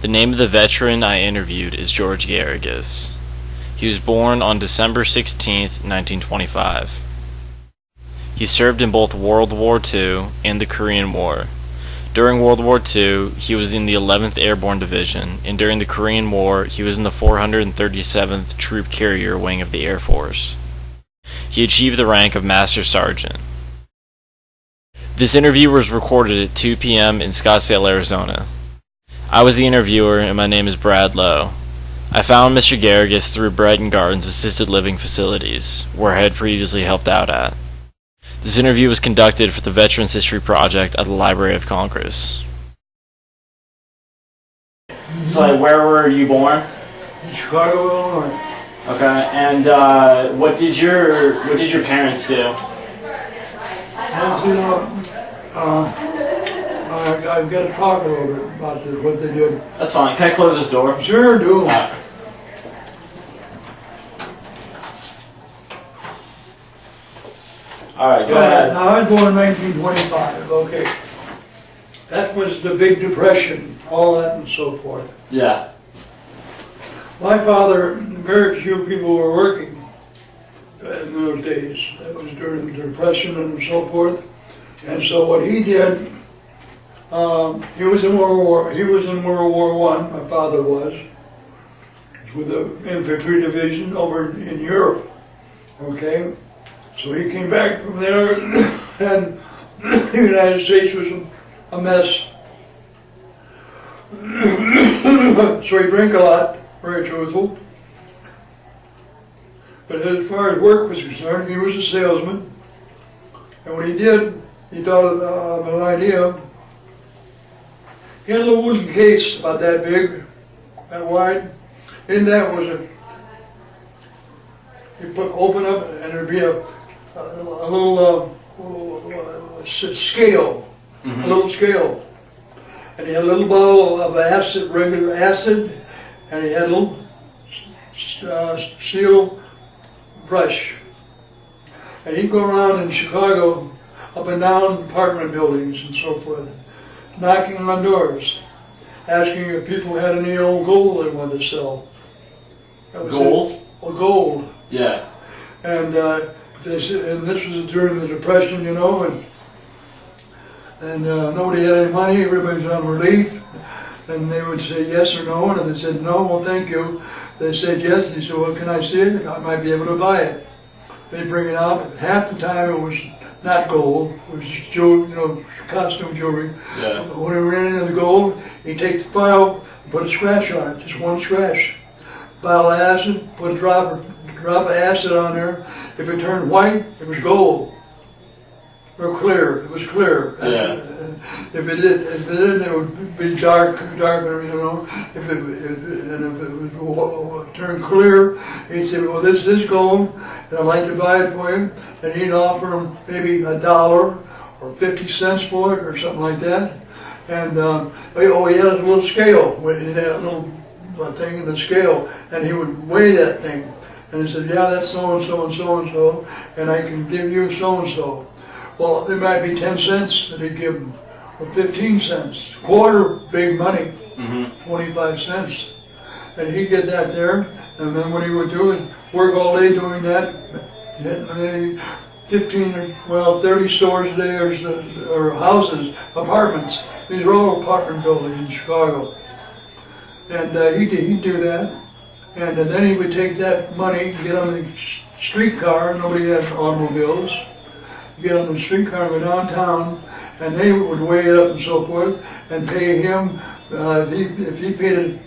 The name of the veteran I interviewed is George Garrigus. He was born on December 16, 1925. He served in both World War II and the Korean War. During World War II, he was in the 11th Airborne Division, and during the Korean War, he was in the 437th Troop Carrier Wing of the Air Force. He achieved the rank of Master Sergeant. This interview was recorded at 2 p.m. in Scottsdale, Arizona. I was the interviewer, and my name is Brad Lowe. I found Mr. Garrigus through Brighton Gardens Assisted Living Facilities, where I had previously helped out at. This interview was conducted for the Veterans History Project at the Library of Congress. So, where were you born? In Chicago, Illinois. Okay, and what did your parents do? I've got to talk a little bit about what they did. That's fine. Can I close this door? Sure, do. Alright, go ahead. Now, I was born in 1925, okay. That was the Big Depression, all that and so forth. Yeah. My father, very few people were working in those days. That was during the Depression and so forth. And so what he did, he was in World War I, my father was with the infantry division over in Europe, okay? So he came back from there, and the United States was a mess. So he drank a lot, very truthful. But as far as work was concerned, he was a salesman. And what he did, he thought of an idea. He had a little wooden case about that big, that wide. In that was open up, and there'd be a little scale, a little scale. And he had a little bottle of acid, regular acid, and he had a little steel brush. And he'd go around in Chicago, up and down apartment buildings and so forth, knocking on doors, asking if people had any old gold they wanted to sell. Gold? Gold. Yeah. And they said, and this was during the Depression, you know, and nobody had any money, everybody was on relief, and they would say yes or no, and if they said no, well thank you, they said yes, and they said, well can I see it? I might be able to buy it. They'd bring it out, half the time it was not gold, it was jewelry, you know, costume jewelry. Yeah. But when we ran into the gold, he'd take the file and put a scratch on it, just one scratch. Bottle of acid, put a drop of acid on there. If it turned white, it was gold. Or clear, it was clear. Yeah. If it didn't, it would be darker, you know. If it was turned clear, he'd say, well, this is gold, and I'd like to buy it for you. And he'd offer him maybe $1 or 50 cents for it, or something like that. And he had a little scale. He had a little thing in the scale, and he would weigh that thing. And he said, yeah, that's so-and-so and so-and-so, and I can give you so-and-so. Well, there might be 10 cents that he'd give him, or 15 cents. Quarter, big money, 25 cents. And he'd get that there, and then what he would do is work all day doing that, hit maybe 15 or 30 stores a day, or houses, apartments. These are all apartment buildings in Chicago. And he'd do that. And then he would take that money, get on the streetcar, nobody had automobiles, get on the streetcar and go downtown, and they would weigh it up and so forth, and pay him, if he paid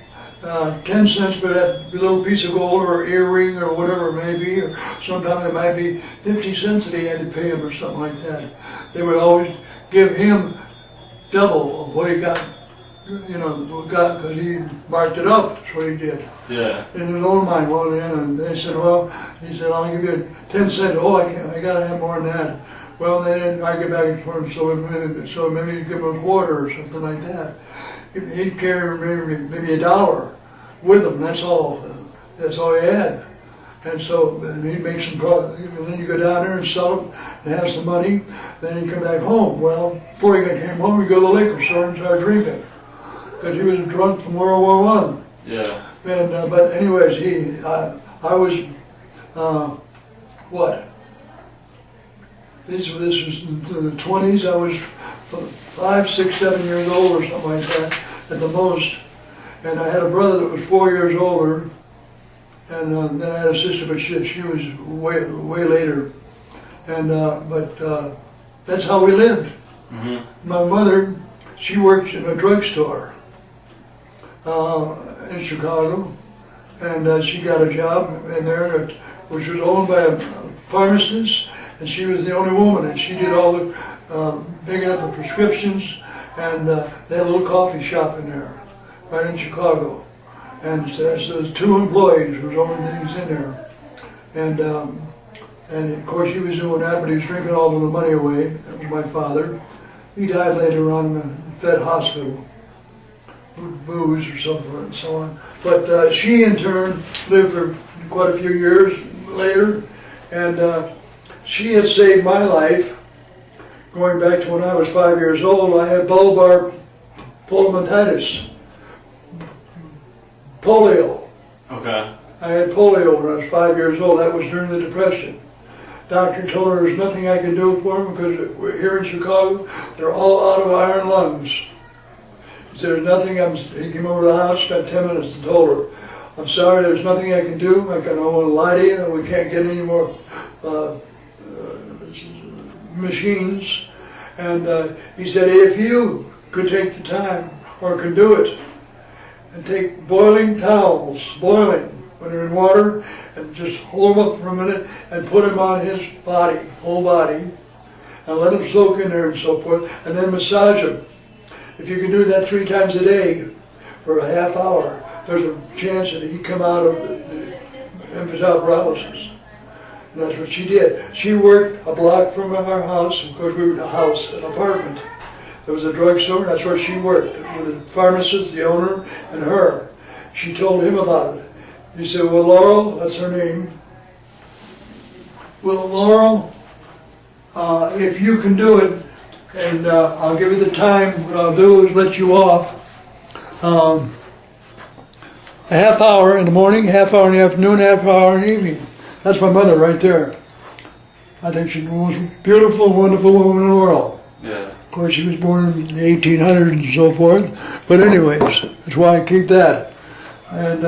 10 cents for that little piece of gold or earring or whatever it may be, or sometimes it might be 50 cents that he had to pay him or something like that. They would always give him double of what he got, you know, because he marked it up, that's what he did. Yeah. In his own mind, well, and they said, well, he said, I'll give you 10 cents. Oh, I gotta have more than that. Well, they didn't argue back and forth, so maybe you give him a quarter or something like that. He'd carry maybe $1 with him, that's all. That's all he had. And so he'd make some profit, and then you go down there and sell it and have some money, then he'd come back home. Well, before he came home, he'd go to the liquor store and start drinking. because he was drunk from World War One. Yeah. And but anyways, I was what? This was in the 20s. I was 5, 6, 7 years old or something like that at the most. And I had a brother that was 4 years older, and then I had a sister, but she was way later. And but that's how we lived. Mm-hmm. My mother, she worked in a drugstore in Chicago, and she got a job in there, which was owned by a pharmacist, and she was the only woman, and she did all the picking up the prescriptions, and they had a little coffee shop in there, right in Chicago. And so there's 2 employees, was only things in there. And of course he was doing that, but he was drinking all of the money away. That was my father. He died later on in a Fed hospital, booze or something and so on. But she in turn lived for quite a few years later, and she had saved my life. Going back to when I was 5 years old, I had bulbar polymyelitis, polio. Okay. I had polio when I was 5 years old. That was during the Depression. Doctor told her there's nothing I can do for him because we're here in Chicago, they're all out of iron lungs. He said there's nothing. He came over to the house, spent 10 minutes, and told her, "I'm sorry, there's nothing I can do. I don't want to lie to you. We can't get any more machines." And he said, "If you could take the time, or could do it, and take boiling towels, boiling when they're in water, and just hold them up for a minute and put them on his body, whole body, and let them soak in there and so forth, and then massage them. If you can do that 3 times a day for a half hour, there's a chance that he'd come out of the infantile paralysis." And that's what she did. She worked a block from our house. Of course, we were in a house, an apartment. There was a drugstore, that's where she worked, with the pharmacist, the owner, and her. She told him about it. He said, "Well, Laurel," that's her name, "well, Laurel, if you can do it, and I'll give you the time, what I'll do is let you off a half hour in the morning, half hour in the afternoon, half hour in the evening." That's my mother right there. I think she's the most beautiful, wonderful woman in the world. Yeah. Of course, she was born in the 1800s and so forth. But anyways, that's why I keep that. And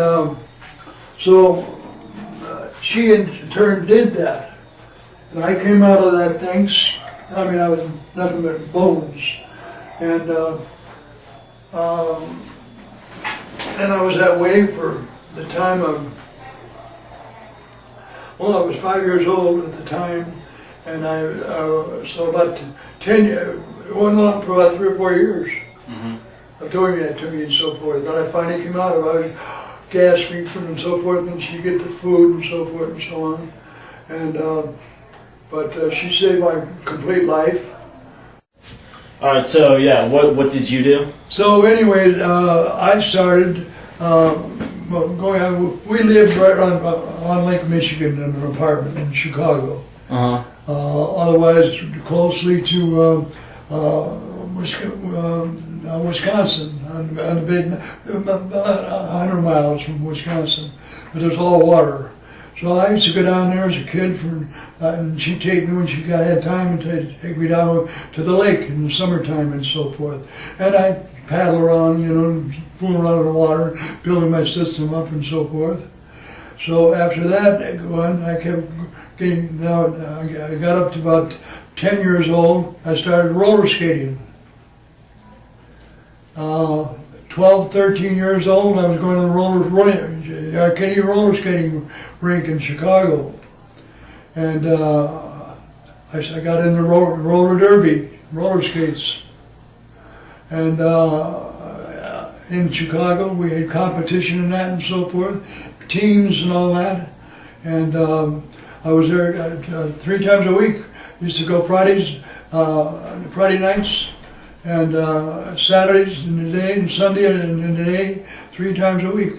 so she in turn did that. And I came out of that thing, I mean, I was nothing but bones. And I was that way for the time of, well, I was 5 years old at the time, and so about 10 years, it went on for about 3 or 4 years of doing that to me and so forth. But I finally came out of it. I was gasping from and so forth, and she'd get the food and so forth and so on. And but she saved my complete life. All right. So yeah, what did you do? So anyway, I started going on. We lived right on Lake Michigan in an apartment in Chicago. Otherwise, closely to Wisconsin, on the big, about 100 miles from Wisconsin, but there's all water. So I used to go down there as a kid, and she'd take me when she had time and take me down to the lake in the summertime and so forth. And I'd paddle around, you know, fool around in the water, building my system up and so forth. So after that, I kept getting, now I got up to about 10 years old, I started roller skating. 12, 13 years old, I was going to the Arcadia roller skating rink in Chicago. And I got into roller derby, roller skates. And in Chicago, we had competition in that and so forth, teams and all that. And I was there 3 times a week. Used to go Friday nights, and Saturdays in the day, and Sunday in the day, 3 times a week.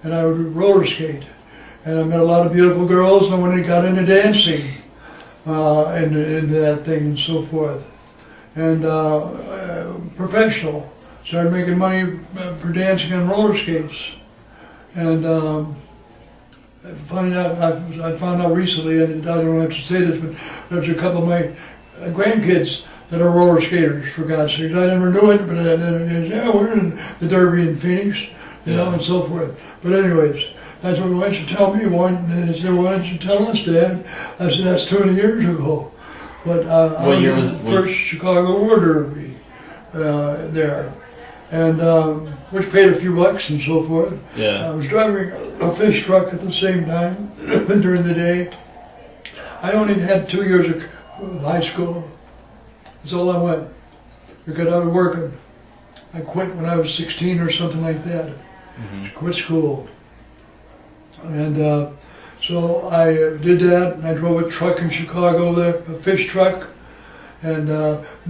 And I would roller skate. And I met a lot of beautiful girls, and I went and got into dancing into that thing and so forth. And professional. started making money for dancing on roller skates. And I found out recently, and I don't have to say this, but there's a couple of my grandkids that are roller skaters, for God's sake. I never knew it, but then, yeah, we're in the Derby in Phoenix, you know, and so forth. But anyways, that's what why don't you tell me one? And they said, why don't you tell us, Dad? I said, that's 20 years ago. But what year was the first Chicago Roller Derby there, and which paid a few bucks and so forth. Yeah. I was driving a fish truck at the same time during the day. I only had 2 years of high school. That's all I went, because I was working. I quit when I was 16 or something like that. Mm-hmm. Quit school. And so I did that, and I drove a truck in Chicago there, a fish truck, and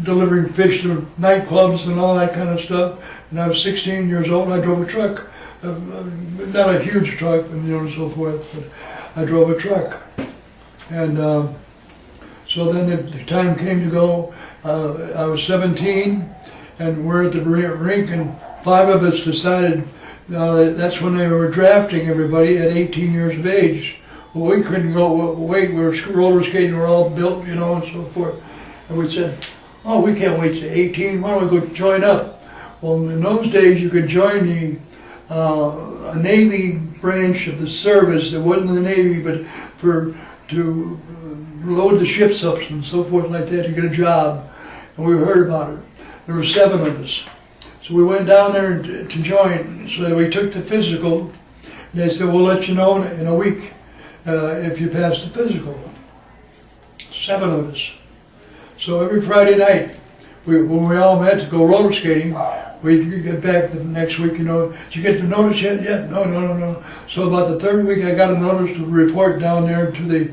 delivering fish to nightclubs and all that kind of stuff. And I was 16 years old, and I drove a truck. Not a huge truck, and you know, and so forth, but I drove a truck. And so then the time came to go. I was 17, and we're at the rink, and 5 of us decided that's when they were drafting everybody at 18 years of age. Well, we couldn't go wait. We were roller skating, we're all built, you know, and so forth. And we said, oh, we can't wait to 18. Why don't we go join up? Well, in those days, you could join the Navy branch of the service. It wasn't the Navy, but to load the ships up and so forth like that to get a job. And we heard about it. There were 7 of us. So we went down there to join. So we took the physical. And they said, we'll let you know in a week if you pass the physical. 7 of us. So every Friday night, when we all met to go roller skating, we'd get back the next week, you know, did you get the notice yet? Yeah, no. So about the 3rd week, I got a notice to report down there to the,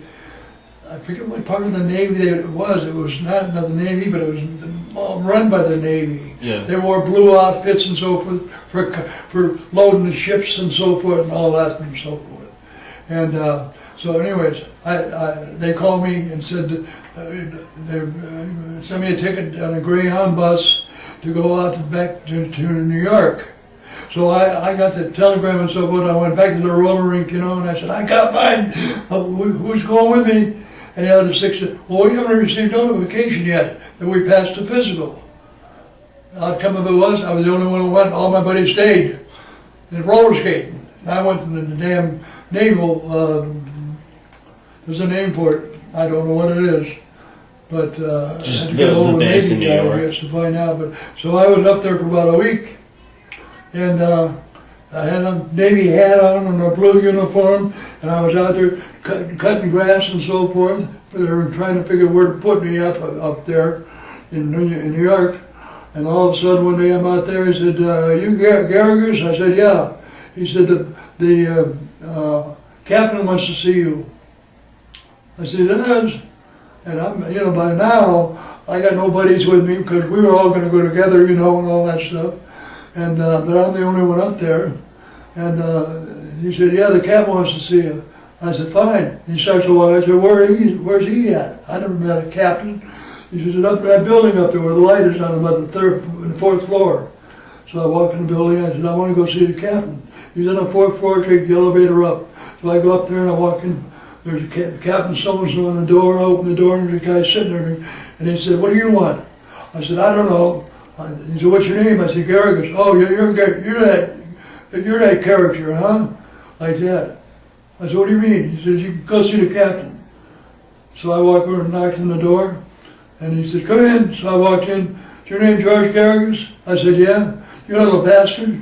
I forget what part of the Navy it was. It was not the Navy, but it was all run by the Navy. Yeah. They wore blue outfits and so forth for loading the ships and so forth and all that and so forth. And so anyways, they called me and said they sent me a ticket on a Greyhound bus to go out back to New York. So I got the telegram and so forth. I went back to the roller rink, you know, and I said, I got mine. Who's going with me? And the other 6 said, well, we haven't received notification yet that we passed the physical. The outcome of it was, I was the only one who went. All my buddies stayed in roller skating. And I went to the damn naval, there's a name for it. I don't know what it is. But just I had to get hold of the base in Navy New guy, York. I guess, to find out. But so I was up there for about a week, and I had a Navy hat on and a blue uniform, and I was out there cutting grass and so forth. They were trying to figure where to put me up there in New York. And all of a sudden one day I'm out there, he said, you Garrigus? I said, yeah. He said, the captain wants to see you. I said, he does? And I'm, you know, by now, I got no buddies with me because we were all going to go together, you know, and all that stuff. And but I'm the only one up there. And he said, yeah, the captain wants to see you. I said, fine. And he starts to walk. I said, where's he at? I never met a captain. He said, up that building up there where the light is on about the 3rd and 4th floor. So I walked in the building. I said, I want to go see the captain. He's on the 4th floor. Take the elevator up. So I go up there and I walk in. There's a Captain so-and-so on the door. I open the door and the guy's sitting there. And he said, what do you want? I said, I don't know. He said, what's your name? I said, Garrigus. Oh, you're that character, huh? Like that. I said, what do you mean? He said, you can go see the captain. So I walked over and knocked on the door. And he said, come in. So I walked in. Is your name George Garrigus? I said, yeah. You're not a bastard?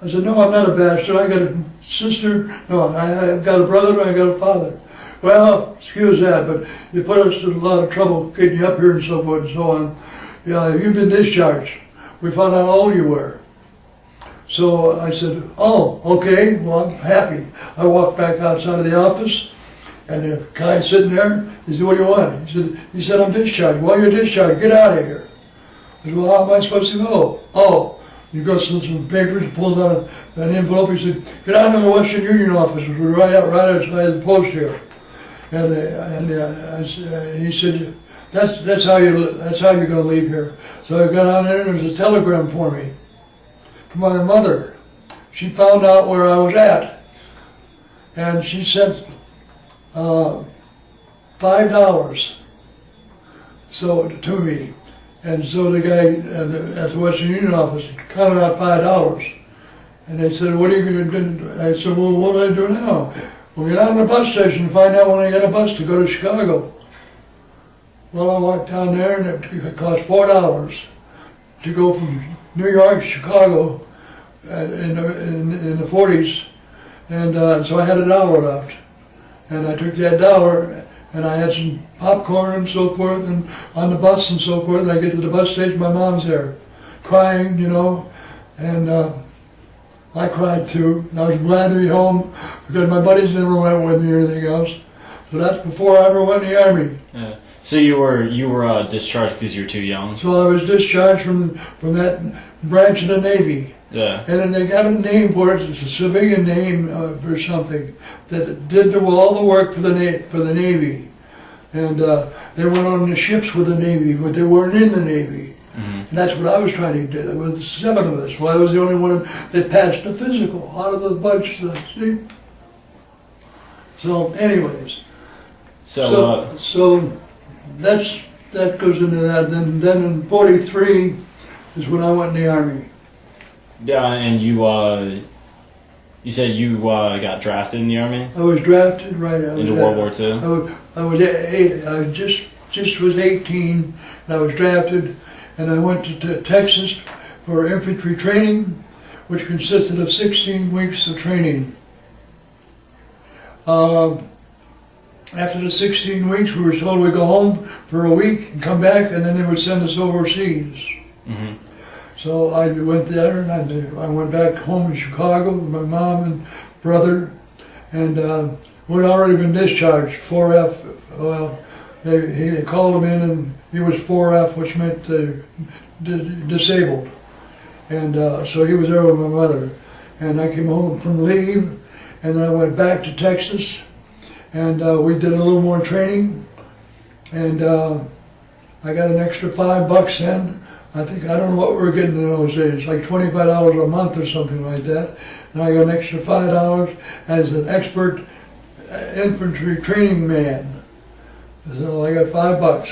I said, no, I'm not a bastard. I got a sister. No, I've got a brother and I got a father. Well, excuse that, but you put us in a lot of trouble getting you up here and so forth and so on. Yeah, you've been discharged. We found out how old you were. So I said, oh, okay, well, I'm happy. I walked back outside of the office, and the guy sitting there, he said, what do you want? He said, I'm discharged. Well, you're discharged. Get out of here. I said, well, how am I supposed to go? Oh, he goes to some papers, pulls out an envelope. He said, get down to the Western Union office. We're right outside the post here. And he said, That's how you're going to leave here. So I got on there, and there was a telegram for me from my mother. She found out where I was at, and she sent $5 to me. And so the guy at the Western Union office counted out $5. And they said, what are you going to do? I said, well, what do I do now? Well, get on the bus station and find out when I get a bus to go to Chicago. Well, I walked down there, and it cost $4 to go from New York to Chicago in the 40s. And so I had $1 left. And I took that $1, and I had some popcorn and so forth, and on the bus and so forth. And I get to the bus station, my mom's there, crying, you know, and I cried too. And I was glad to be home because my buddies never went with me or anything else. So that's before I ever went in the Army. Yeah. So you were discharged because you were too young? So I was discharged from that branch of the Navy. Yeah. And then they got a name for it. It's a civilian name or something that did all the work for the Navy. And they went on the ships with the Navy, but they weren't in the Navy. Mm-hmm. And that's what I was trying to do. There were 7 of us. Well, I was the only one that passed the physical out of the bunch. See? So, anyways. So that goes into that. Then in '43 is when I went in the Army. Yeah, and you said you got drafted in the Army? I was drafted, right. Into World War II? I just was 18, and I was drafted, and I went to Texas for infantry training, which consisted of 16 weeks of training. After the 16 weeks, we were told we'd go home for a week and come back, and then they would send us overseas. Mm-hmm. So I went there, and I went back home in Chicago with my mom and brother, and we'd already been discharged, 4F. Well, they called him in, and he was 4F, which meant disabled. And so he was there with my mother. And I came home from leave, and then I went back to Texas, and we did a little more training, and I got an extra $5 then. I don't know what we were getting in those days, like $25 a month or something like that. And I got an extra $5 as an expert infantry training man. So I got $5.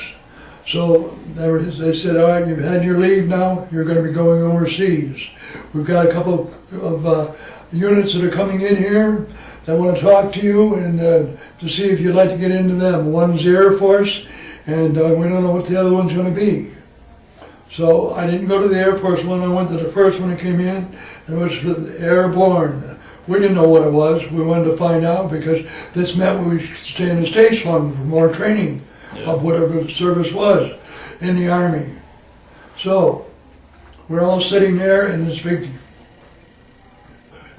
So they said, all right, you've had your leave now, you're going to be going overseas. We've got a couple of units that are coming in here that want to talk to you and to see if you'd like to get into them. One's the Air Force, and we don't know what the other one's going to be. So I didn't go to the Air Force one, I went to the first one that came in, and it was for the airborne. We didn't know what it was. We wanted to find out because this meant we should stay in the States long for more training of whatever the service was in the Army. So we're all sitting there in this big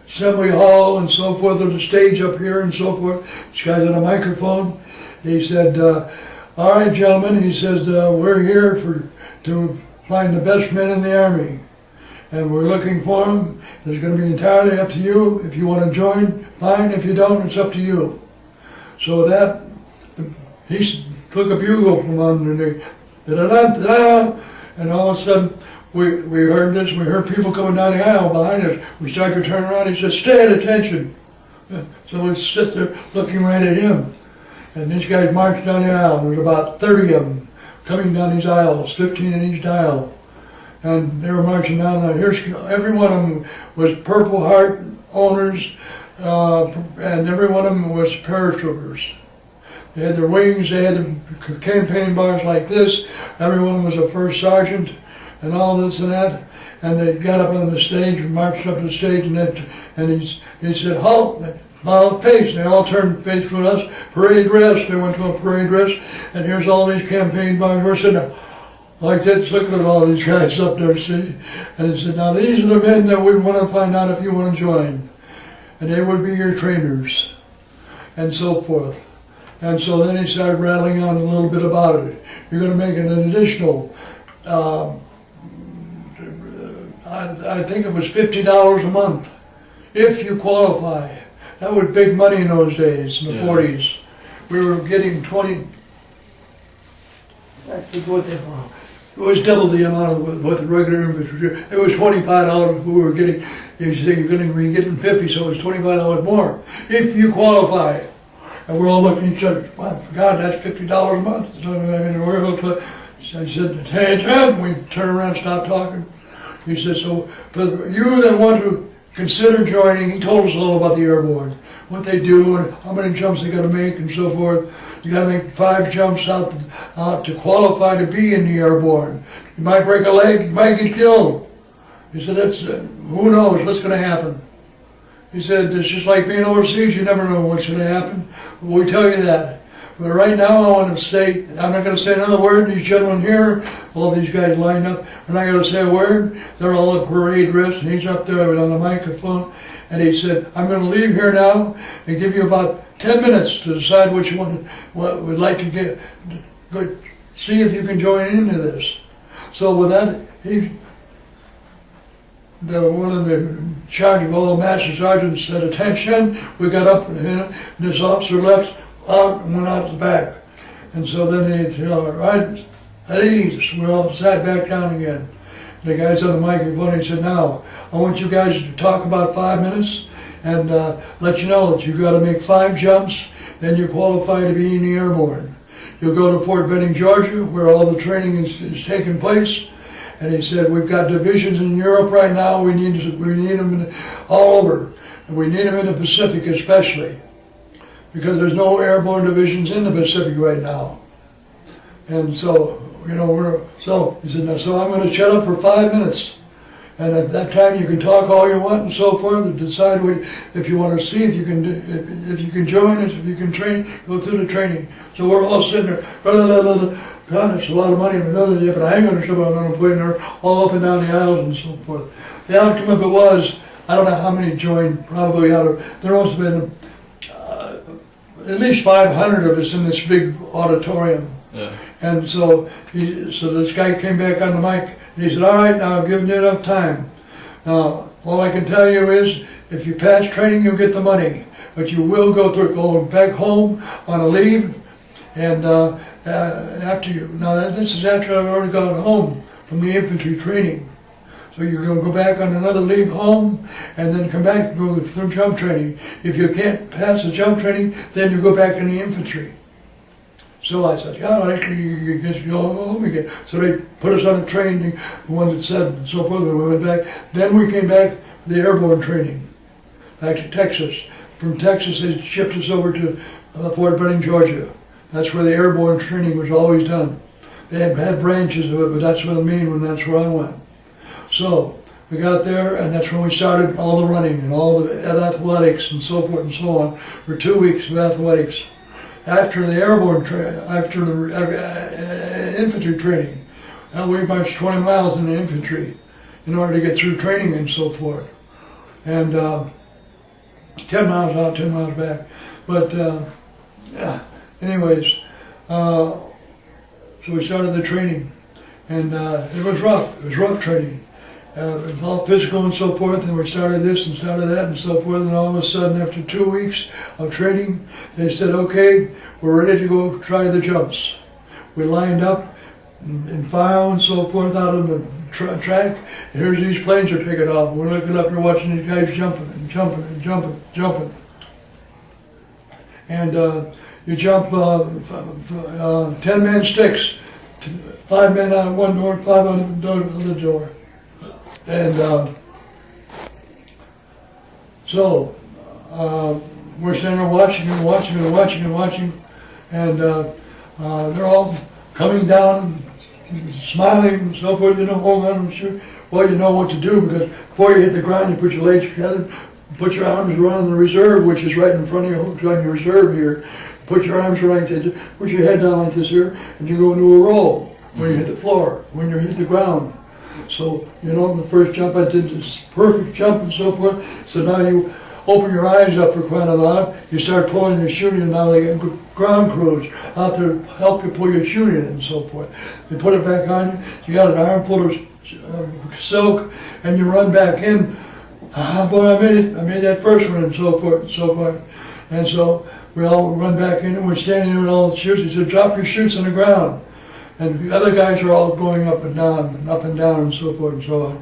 assembly hall and so forth, there's a stage up here and so forth. This guy's on a microphone. He said, all right, gentlemen, he says, we're here to find the best men in the Army. And we're looking for them. It's going to be entirely up to you. If you want to join, fine. If you don't, it's up to you. So he took a bugle from underneath, da-da-da-da, and all of a sudden we heard this. We heard people coming down the aisle behind us. We started to turn around. He said, "Stay at attention." So we sit there looking right at him. And these guys marched down the aisle. There was about 30 of them coming down these aisles, 15 in each aisle. And they were marching down there. Every one of them was Purple Heart owners, and every one of them was paratroopers. They had their wings, they had their campaign bars like this. Every one was a first sergeant, and all this and that. And they got up on the stage and marched up to the stage, and he said, "Halt, bow face." They all turned face with us. Parade dress. They went to a parade dress, and here's all these campaign bars. We're sitting there like this, looking at all these guys up there, see? And he said, "Now these are the men that we want to find out if you want to join. And they would be your trainers," and so forth. And so then he started rattling on a little bit about it. You're going to make an additional, I think it was $50 a month, if you qualify. That was big money in those days, in the 40s. We were getting It was double the amount of what the regular infantry. It was $25 we were getting. You said you're going to be getting 50, so it was $25 more if you qualify. And we're all looking at each other. My God, that's $50 a month. So, I said, "Hey, Ted," we turned around, and stopped talking. He said, "So for you that want to consider joining," he told us all about the airborne, what they do and how many jumps they got to make and so forth. You got to make 5 jumps out to qualify to be in the airborne. You might break a leg, you might get killed. He said, "That's who knows what's going to happen." He said, "It's just like being overseas. You never know what's going to happen. We tell you that. But right now, I want to say, I'm not going to say another word. These gentlemen here, all these guys lined up, are not going to say a word. They're all at parade dress, and he's up there on the microphone. And he said, I'm going to leave here now and give you about 10 minutes to decide what you would like to get. Go, see if you can join into this." So with that, one of the charge of all the master sergeants said, "Attention." We got up and this officer left out and went out the back. And so then they said, "All right, at ease." We all sat back down again. The guys on the microphone, he said, "Now, I want you guys to talk about 5 minutes and let you know that you've got to make 5 jumps, then you qualify to be in the airborne. You'll go to Fort Benning, Georgia, where all the training is taking place." And he said, "We've got divisions in Europe right now. We need them all over. And we need them in the Pacific especially, because there's no airborne divisions in the Pacific right now." And so, he said, "Now, so I'm going to shut up for 5 minutes. And at that time, you can talk all you want and so forth, and decide if you want to see if you can join us, if you can train, go through the training." So we're all sitting there, God, it's a lot of money, but I ain't going to show up, I'm putting her all up and down the aisles and so forth. The outcome of it was, I don't know how many joined, probably there must have been at least 500 of us in this big auditorium. Yeah. And so this guy came back on the mic and he said, "All right, now I've given you enough time. Now, all I can tell you is, if you pass training, you'll get the money. But you will go back home on a leave, and this is after I've already gone home from the infantry training. So you're going to go back on another leave home, and then come back and go through jump training. If you can't pass the jump training, then you go back in the infantry." So I said, "Yeah, you go home again." So they put us on a train, the ones that said and so forth, we went back. Then we came back to the airborne training, back to Texas. From Texas, they shipped us over to Fort Benning, Georgia. That's where the airborne training was always done. They had branches of it, but that's where the main one, that's where I went. So we got there, and that's when we started all the running and all the athletics and so forth and so on, for 2 weeks of athletics. After the airborne after the infantry training, we marched 20 miles in the infantry in order to get through training and so forth. And 10 miles out, 10 miles back. But anyways, so we started the training, and it was rough. It was rough training. It was all physical and so forth, and we started this and started that and so forth, and all of a sudden, after 2 weeks of training, they said, "Okay, we're ready to go try the jumps." We lined up in file and so forth out on the track, and here's these planes are taking off. We're looking up there watching these guys jumping and jumping and jumping, jumping. And you jump 10-man sticks, 5 men out of one door, 5 out of the other door. And so we're standing there watching and watching and watching and watching, and they're all coming down, smiling and so forth. Oh, I'm sure. Well, you know what to do, because before you hit the ground, you put your legs together, put your arms around the reserve, which is right in front of you, hooks on your reserve here. Put your arms around this, put your head down like this here, and you go into a roll when you hit the floor, when you hit the ground. So, the first jump I did this perfect jump and so forth. So now you open your eyes up for crying out loud. You start pulling your shooting, and now they get ground crews out there to help you pull your shooting and so forth. They put it back on you. You got an armful of silk, and you run back in. Boy, I made it. I made that first one and so forth and so forth. And so we all run back in, and we're standing there with all the chutes. He said, "Drop your chutes on the ground." and the other guys are all going up and down and so forth and so on.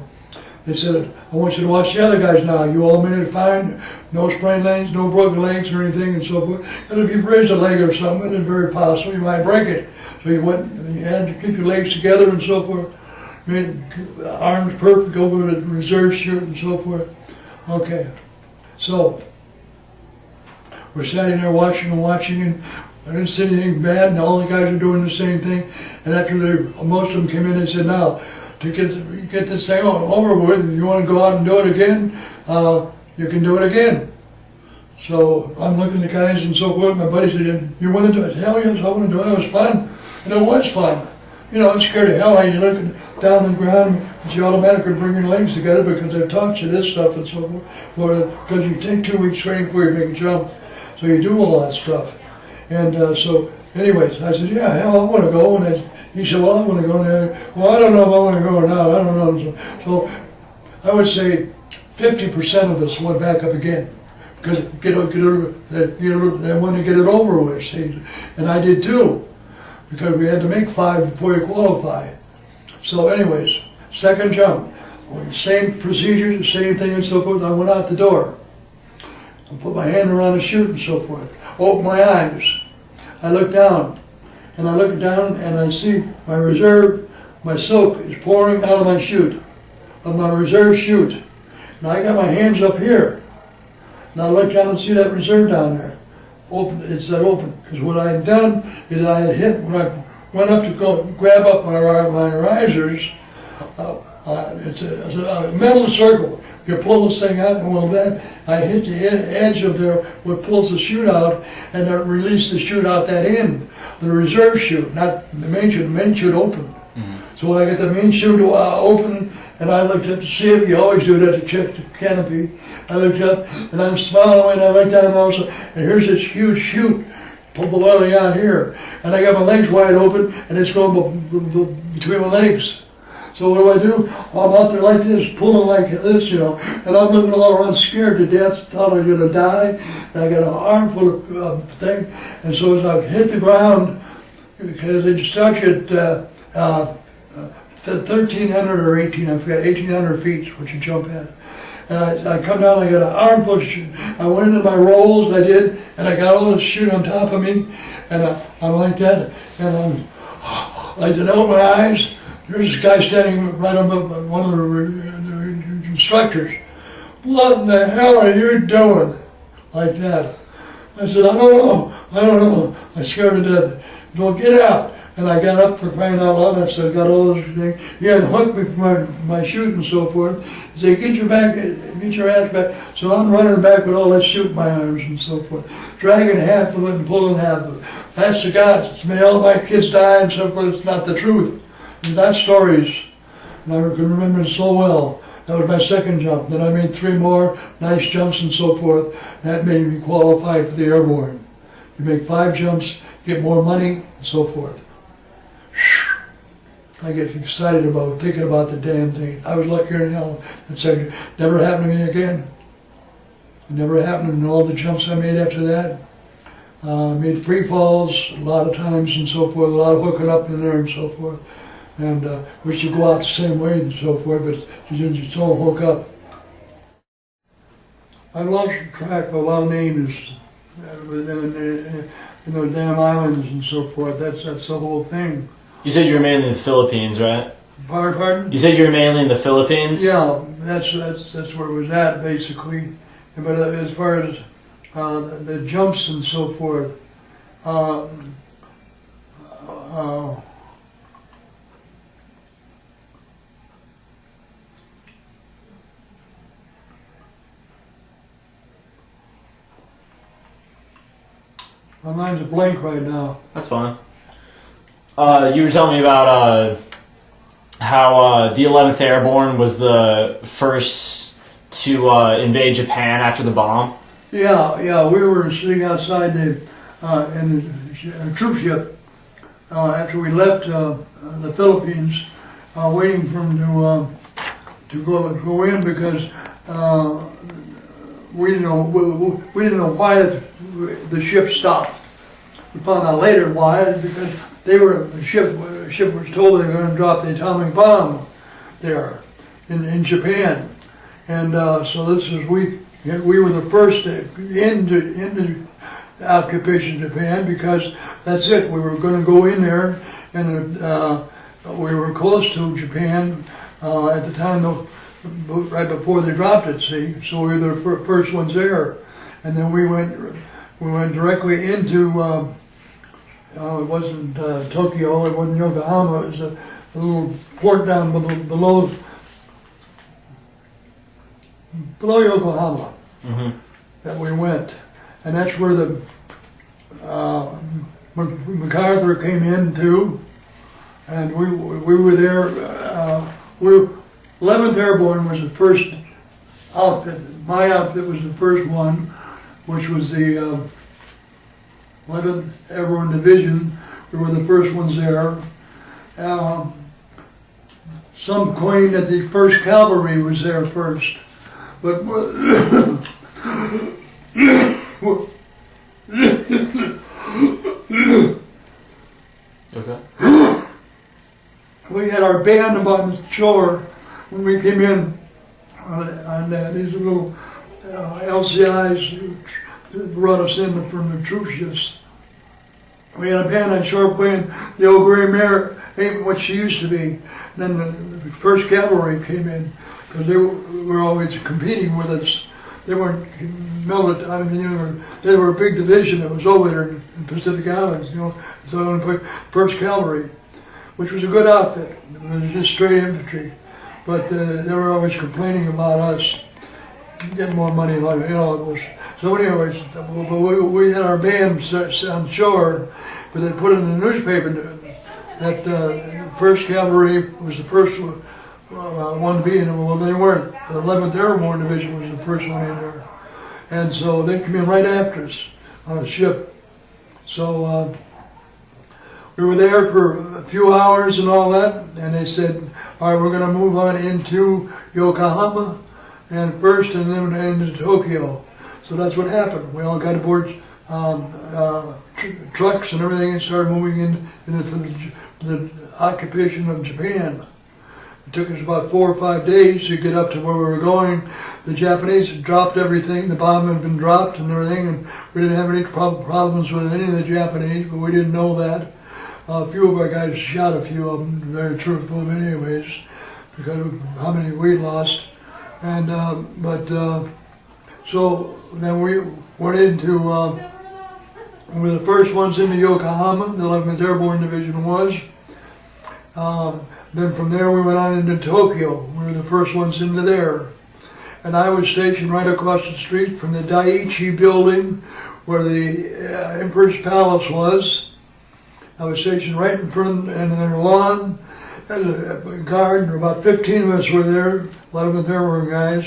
They said, I want you to watch the other guys now. You all made it fine, no sprained legs, no broken legs or anything and so forth. And if you bruised a leg or something, it's very possible you might break it. So you had to keep your legs together and so forth. Made the arms perfect over the reserve shoot and so forth. Okay, so we're sitting there watching, and I didn't see anything bad, and all the guys are doing the same thing. And after most of them came in, they said, now, to get this thing over with, if you want to go out and do it again, you can do it again. So I'm looking at the guys and so forth. My buddy said, you want to do it? Hell yes, I want to do it. It was fun. And it was fun. You know, it's scared of hell how you're looking down the ground, but you automatically bring your legs together because they've taught you this stuff and so forth. Because you take 2 weeks training before you make a jump. So you do all that stuff. And so, anyways, I said, yeah, hell, I want to go. And he said, well, I want to go there. Well, I don't know if I want to go or not. I don't know. So I would say 50% of us went back up again. Because they want to get it over with, see? And I did too. Because we had to make 5 before you qualify. So anyways, second jump. Same procedure, the same thing and so forth. I went out the door. I put my hand around the chute and so forth. Open my eyes. I look down. And I look down and I see my reserve, my soak is pouring out of my chute, of my reserve chute. And I got my hands up here. And I look down and see that reserve down there. Open, it's that open. Because what I had done is I had hit, when I went up to go grab up my risers, it's a metal circle. You pull this thing out, and well, then I hit the edge of there, what pulls the chute out, and that released the chute out that end, the reserve chute, not the main chute. The main chute open. Mm-hmm. So when I got the main chute open, and I looked up to see it, you always do that to check the canopy. I looked up, and I'm smiling away, and I looked down also, and here's this huge chute below out here, and I got my legs wide open, and it's going between my legs. So what do? I'm out there like this, pulling like this, you know, and I'm looking all around scared to death, thought I was going to die, and I got an armful of thing, and so as I hit the ground, because they start you at 1,300 or 18, I forgot, 1,800 feet is what you jump at. And I come down, I got an armful of chute. I went into my rolls, I did, and I got all the chute on top of me, and I'm like that, and I did open my eyes. There's this guy standing right above one of the instructors. What in the hell are you doing? Like that. I said, I don't know. I scared to death. Well, get out. And I got up for crying out loud. I said, got all this thing. He had hooked me for my chute and so forth. He said, get your ass back. So I'm running back with all that chute in my arms and so forth. Dragging half of it and pulling half of it. That's the God. It's made all my kids die and so forth. It's not the truth. And that's stories. And I can remember it so well. That was my second jump. Then I made 3 more nice jumps and so forth. That made me qualify for the airborne. You make 5 jumps, get more money, and so forth. I get excited about thinking about the damn thing. I was luckier than hell. It never happened to me again. It never happened in all the jumps I made after that. Made free falls a lot of times and so forth, a lot of hooking up in there and so forth. And we should go out the same way and so forth, but you just don't hook up. I lost track of a lot of names in those damn islands and so forth. That's the whole thing. You said you were mainly in the Philippines, right? Pardon? You said you were mainly in the Philippines? Yeah, that's where it was at, basically. But as far as the jumps and so forth, my mind's a blank right now. That's fine. You were telling me about how the 11th Airborne was the first to invade Japan after the bomb. Yeah, we were sitting outside in the troop ship after we left the Philippines, waiting for them to go in because we didn't know why the ship stopped. We found out later why, because the ship ship was told they were going to drop the atomic bomb there in Japan. And so this is, we were the first into occupation Japan, because that's it. We were going to go in there, and we were close to Japan at the time, right before they dropped it, see? So we were the first ones there. And then we went directly into, it wasn't Tokyo, it wasn't Yokohama, it was a little port down below Yokohama that we went. And that's where the MacArthur came in too, and we were there. 11th Airborne was the first outfit. My outfit was the first one, which was the 11th Airborne Division. We were the first ones there. Some claim that the 1st Cavalry was there first, but Okay. We had our band on the shore when we came in on these little LCIs that brought us in from the troop ships. We had a band on shore playing The Old Gray Mare Ain't What She Used to Be. And then the 1st Cavalry came in, because they were always competing with us. They weren't military, I mean, they were a big division that was over there in Pacific Islands, you know. So I only played 1st Cavalry, which was a good outfit. It was just straight infantry. But they were always complaining about us getting more money, like, you know. It was, so anyways, we had our band on shore, but they put it in the newspaper that 1st Cavalry was the first one to be in it. Well, they weren't. The 11th Airborne Division was the first one in there. And so they came in right after us on a ship. So we were there for a few hours and all that, and they said, all right, we're going to move on into Yokohama and first, and then into Tokyo. So that's what happened. We all got aboard trucks and everything and started moving into the occupation of Japan. It took us about 4 or 5 days to get up to where we were going. The Japanese had dropped everything. The bomb had been dropped and everything, and we didn't have any problems with any of the Japanese, but we didn't know that. A few of our guys shot a few of them, very truthful anyways, because of how many we lost. And so then we went into, we were the first ones into Yokohama, the 11th Airborne Division was. Then from there we went on into Tokyo. We were the first ones into there. And I was stationed right across the street from the Daiichi building where the Emperor's Palace was. I was stationed right in front of their lawn. As a guard, about 15 of us were there, 11th Airborne guys.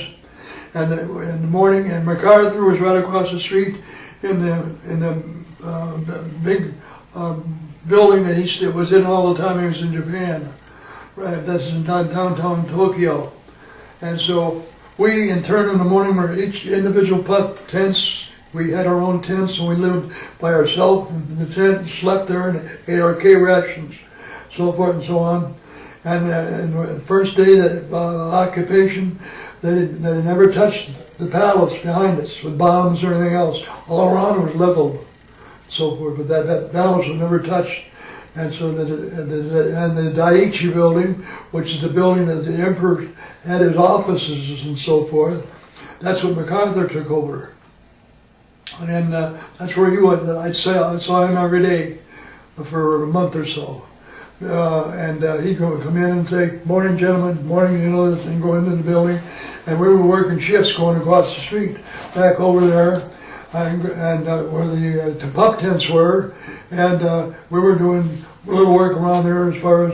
And in the morning, and MacArthur was right across the street in the big building that he was in all the time he was in Japan. Right, that's in downtown Tokyo. And so we, in turn, in the morning, were each individual tents. We had our own tents, and we lived by ourselves in the tent, slept there, and ate our K rations, so forth and so on. And the first day that occupation, they never touched the palace behind us with bombs or anything else. All around it was leveled, so forth, but that palace was never touched. And so the Daiichi building, which is the building that the Emperor had his offices and so forth, that's what MacArthur took over. And that's where he was. I saw him every day for a month or so. And he'd come in and say, morning gentlemen, morning, you know, and go into the building. And we were working shifts going across the street, back over there, and where the pup tents were. And we were doing a little work around there as far as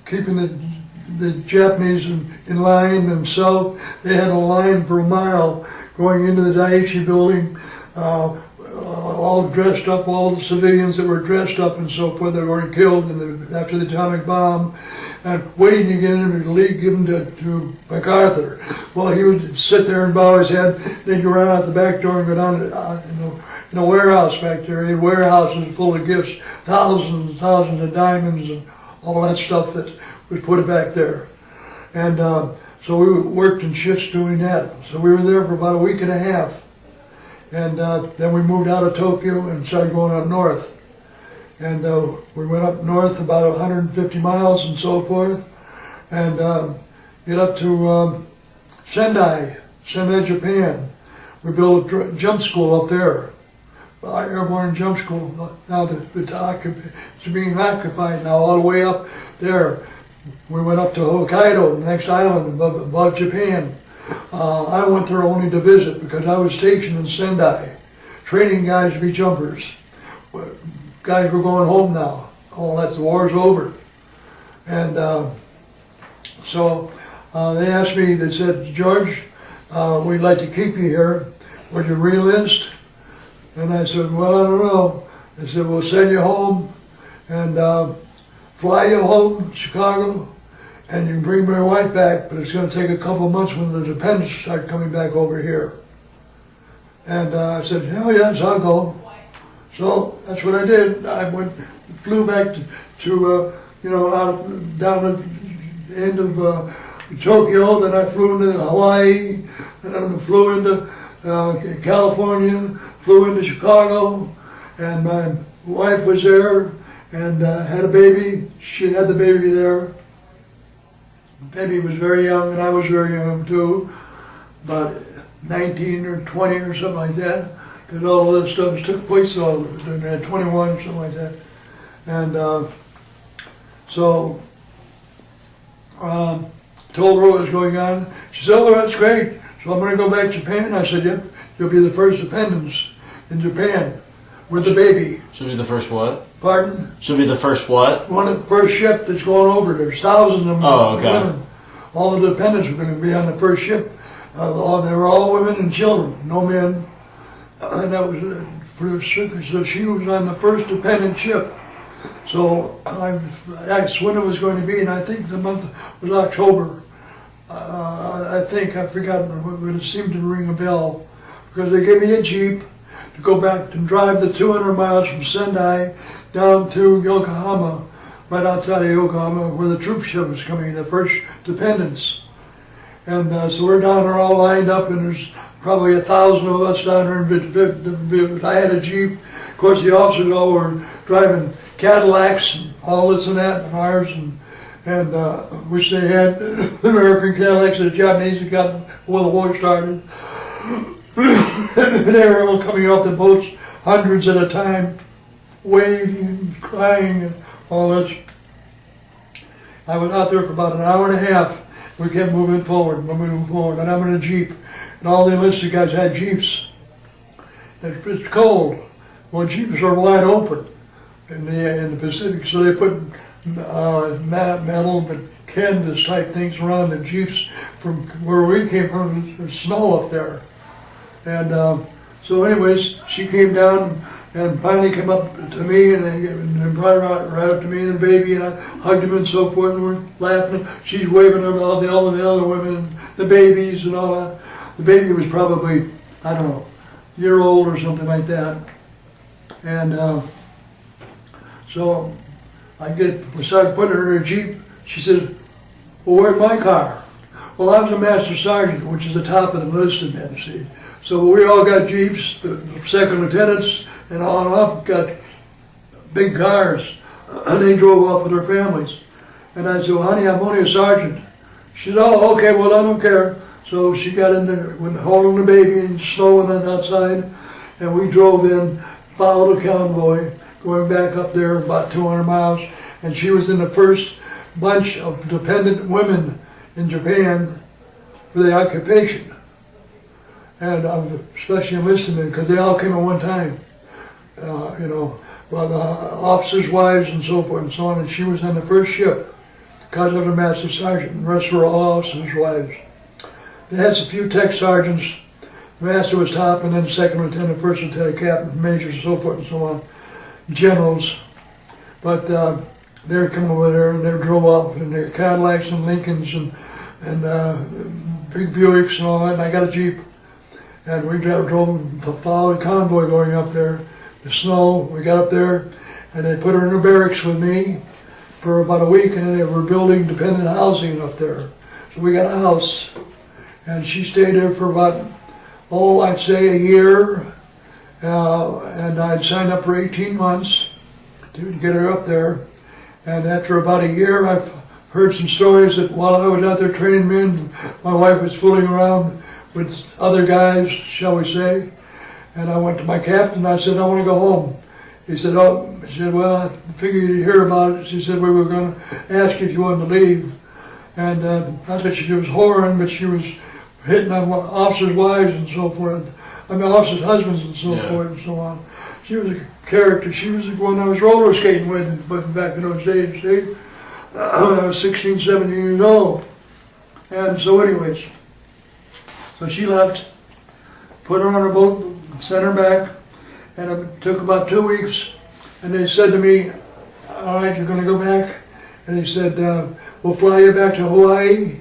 keeping the Japanese in line themselves. They had a line for a mile going into the Daiichi building, all dressed up, all the civilians that were dressed up and so forth that were killed after the atomic bomb, and waiting to get him to give him to MacArthur. Well, he would sit there and bow his head, then go around out the back door and go down, in a warehouse back there. He had warehouses full of gifts, thousands and thousands of diamonds and all that stuff that was put back there. And so we worked in shifts doing that. So we were there for about a week and a half. And then we moved out of Tokyo and started going up north. And we went up north about 150 miles and so forth. And get up to Sendai, Japan. We built a jump school up there, airborne jump school. Now that it's being occupied now all the way up there. We went up to Hokkaido, the next island above Japan. I went there only to visit because I was stationed in Sendai, training guys to be jumpers. Guys were going home now. Oh, the war's over. And so they asked me, they said, George, we'd like to keep you here. Would you re-enlist? And I said, well, I don't know. They said, we'll send you home and fly you home to Chicago, and you can bring my wife back, but it's going to take a couple of months when the dependents start coming back over here. And I said, hell yes, I'll go. So that's what I did. I flew back to down at the end of Tokyo, then I flew into Hawaii, then I flew into California, flew into Chicago, and my wife was there and had a baby. She had the baby there. The baby was very young and I was very young too, about 19 or 20 or something like that, because all of that stuff took place at 21 or something like that. And told her what was going on. She said, oh, that's great. So I'm going to go back to Japan. I said, yep, you'll be the first dependents in Japan with the baby. She'll be the first what? Pardon? She'll be the first what? One of the first ship that's going over. There's thousands of them. Oh, okay. Women. All the dependents were going to be on the first ship. They were all women and children, no men. And that was so she was on the first dependent ship. So I asked when it was going to be, and I think the month was October. I think, I forgot, but it seemed to ring a bell, because they gave me a Jeep to go back and drive the 200 miles from Sendai down to Yokohama, right outside of Yokohama, where the troop ship was coming, the first dependents. And so we're down there all lined up, and there's probably 1,000 of us down there. I had a Jeep. Of course, the officers all were driving Cadillacs and all this and that, and ours, and which they had American Cadillacs and the Japanese had got when the war started. They were all coming off the boats, hundreds at a time, waving, crying, and all this. I was out there for about an hour and a half. We kept moving forward, and I'm in a Jeep. And all the enlisted guys had Jeeps. It's cold. Well, Jeeps are wide open in the Pacific, so they put metal, but canvas type things around the Jeeps. From where we came from, there's snow up there. And so anyways, she came down and finally came up to me and brought her right up to me and the baby, and I hugged him and so forth, and we're laughing. She's waving at all the other women and the babies and all that. The baby was probably, I don't know, a year old or something like that. And so we started putting her in a Jeep. She said, well, where's my car? Well, I was a master sergeant, which is the top of the enlisted men, see. So we all got Jeeps, the second lieutenants, and on up got big cars. And they drove off with their families. And I said, well, honey, I'm only a sergeant. She said, oh, okay, well, I don't care. So she got in there with holding the baby and snowing outside. And we drove in, followed a convoy, going back up there about 200 miles. And she was in the first bunch of dependent women in Japan for the occupation. And especially enlisted men, because they all came at one time. Well, the officers' wives and so forth and so on. And she was on the first ship because of the master sergeant. And the rest were all officers' wives. They had a few tech sergeants. The master was top, and then second lieutenant, first lieutenant, captain, majors, and so forth and so on. Generals. But they were coming over there, and they drove off in their Cadillacs and Lincolns and big Buicks and all that. And I got a Jeep. and we followed a convoy going up there. The snow, we got up there, and they put her in a barracks with me for about a week, and they were building dependent housing up there. So we got a house, and she stayed there for about, I'd say a year, and I'd signed up for 18 months to get her up there. And after about a year, I've heard some stories that while I was out there training men, my wife was fooling around with other guys, shall we say. And I went to my captain, I said, I want to go home. He said, well, I figured you'd hear about it. She said, we were going to ask if you wanted to leave. And not that she was whoring, but she was hitting on officers' wives and so forth. I mean, officers' husbands and so forth and so on. She was a character. She was the one I was roller skating with back in those days, see? When I was 16, 17 years old. And so anyways, so she left, put her on a boat, sent her back, and it took about 2 weeks, and they said to me, all right, you're going to go back? And he said, we'll fly you back to Hawaii,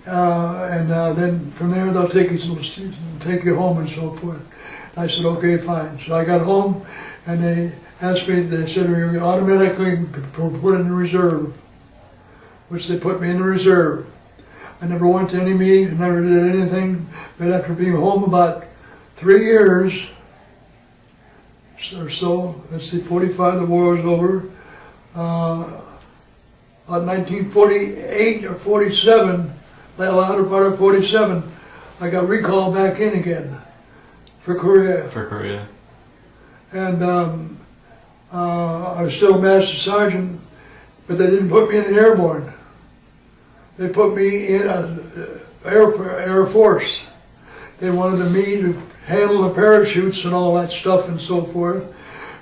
and then from there they'll take you home and so forth. I said, okay, fine. So I got home, and they asked me, they said, we're automatically put in the reserve, which they put me in the reserve. I never went to any meetings, never did anything, but after being home about 3 years or so, let's see, 45, the war was over, about 1948 or 47, the latter part of 47, I got recalled back in again for Korea. For Korea. And I was still a master sergeant, but they didn't put me in the airborne. They put me in Air Force. They wanted me to handle the parachutes and all that stuff and so forth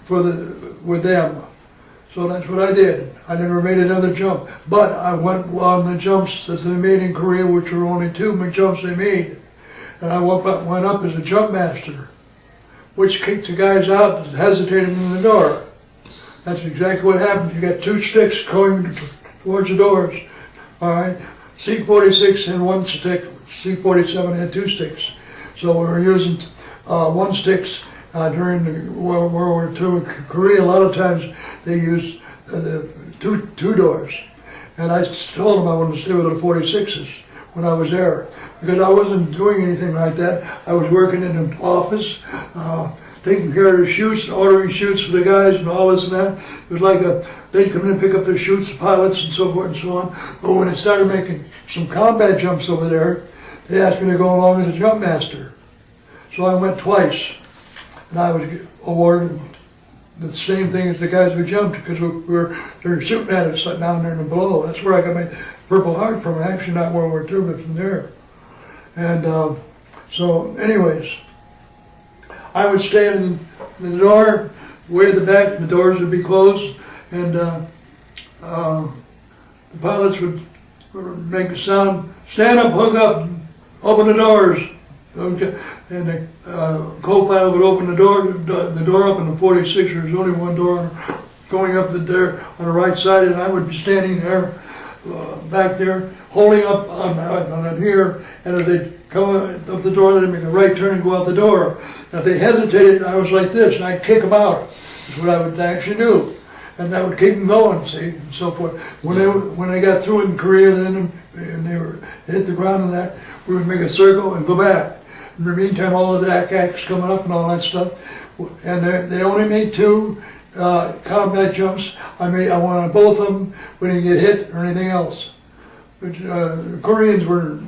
with them. So that's what I did. I never made another jump. But I went on the jumps that they made in Korea, which were only 2 jumps they made. And I went up as a jump master, which kicked the guys out that hesitated in the door. That's exactly what happened. You got 2 sticks going towards the doors. All right, C-46 had 1 stick, C-47 had 2 sticks. So we were using 1 sticks during the World War II. In Korea, a lot of times they used the two doors. And I told them I wanted to stay with the 46s when I was there, because I wasn't doing anything like that. I was working in an office, taking care of the chutes, ordering chutes for the guys and all this and that. It was like they'd come in and pick up their chutes, the pilots and so forth and so on. But when they started making some combat jumps over there, they asked me to go along as a jump master. So I went twice, and I was awarded the same thing as the guys who jumped, because they were shooting at us down there in the below. That's where I got my Purple Heart from, actually not World War II, but from there. And so anyways, I would stand in the door, way at the back, the doors would be closed, and the pilots would make a sound, stand up, hook up, open the doors. And the co-pilot would open the door up in the 46, there was only 1 door going up there on the right side, and I would be standing there, back there, holding up on here, and as they come up the door, they'd make a right turn and go out the door. And if they hesitated, I was like this, and I'd kick them out. That's what I would actually do. And that would keep them going, see, and so forth. When they got through in Korea, then, and they were hit the ground and that, we would make a circle and go back. In the meantime, all the acts coming up and all that stuff, and they only made 2 combat jumps. I wanted both of them. We didn't get hit or anything else. But the Koreans were,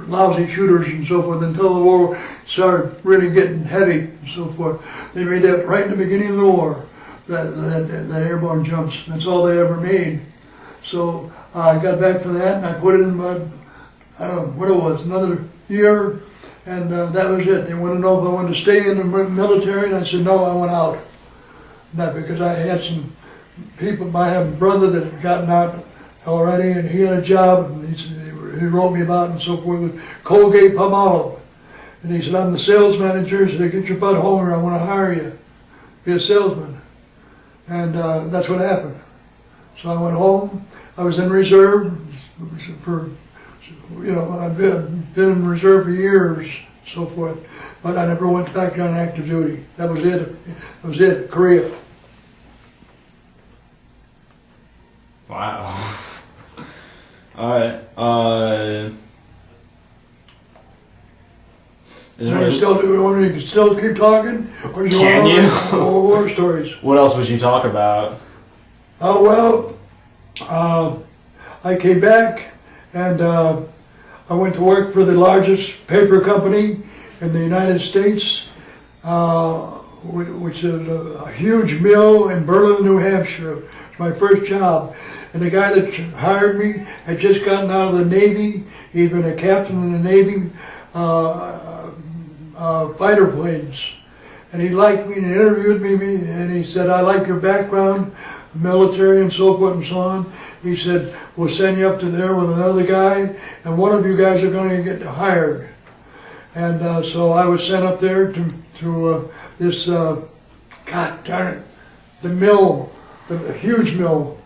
lousy shooters and so forth until the war started really getting heavy and so forth. They made that right in the beginning of the war, that airborne jumps. That's all they ever made. So I got back from that, and I put it in my, I don't know what it was, another year, and that was it. They wanted to know if I wanted to stay in the military, and I said no, I went out. Not because I had some people, I had a brother that had gotten out already, and he had a job, and he wrote me about it and so forth with Colgate Palmolive. And he said, I'm the sales manager, so get your butt home or I want to hire you, be a salesman. And that's what happened. So I went home. I was in reserve for, I've been in reserve for years, so forth. But I never went back on active duty. That was it. That was it. Korea. Wow. All right. You can still keep talking? Or Can you? More war stories. What else would you talk about? I came back and I went to work for the largest paper company in the United States, which is a huge mill in Berlin, New Hampshire. It's my first job. And the guy that hired me had just gotten out of the Navy. He'd been a captain in the Navy fighter planes. And he liked me and he interviewed me and he said, I like your background, military and so forth and so on. He said, we'll send you up to there with another guy and one of you guys are going to get hired. And so I was sent up there to this, God darn it, the mill, the huge mill,